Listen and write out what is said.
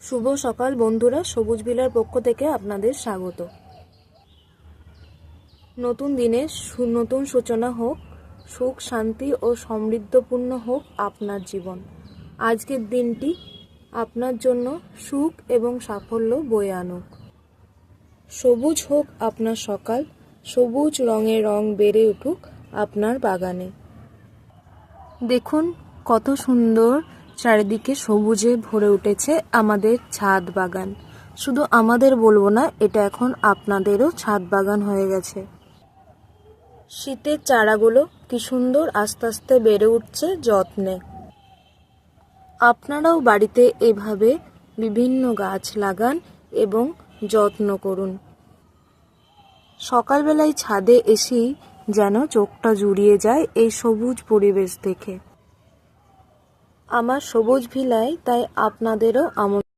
শুভ সকাল বন্ধুরা, সবুজ বিলার পক্ষ থেকে আপনাদের স্বাগত। নতুন দিনে নতুন সূচনা হোক, সুখ শান্তি ও সমৃদ্ধপূর্ণ হোক আপনার জীবন। আজকের দিনটি আপনার জন্য সুখ এবং সাফল্য বয়ে আনুক। সবুজ হোক আপনার সকাল, সবুজ রঙে রং বেড়ে উঠুক আপনার বাগানে। দেখুন কত সুন্দর চারিদিকে সবুজে ভরে উঠেছে আমাদের ছাদ বাগান। শুধু আমাদের বলবো না, এটা এখন আপনাদেরও ছাদ বাগান হয়ে গেছে। শীতের চারাগুলো কি সুন্দর আস্তে আস্তে বেড়ে উঠছে যত্নে। আপনারাও বাড়িতে এভাবে বিভিন্ন গাছ লাগান এবং যত্ন করুন। সকালবেলায় ছাদে এসেই যেন চোখটা জুড়িয়ে যায় এই সবুজ পরিবেশ দেখে। আমার সবুজ ভিলায় তাই আপনাদেরও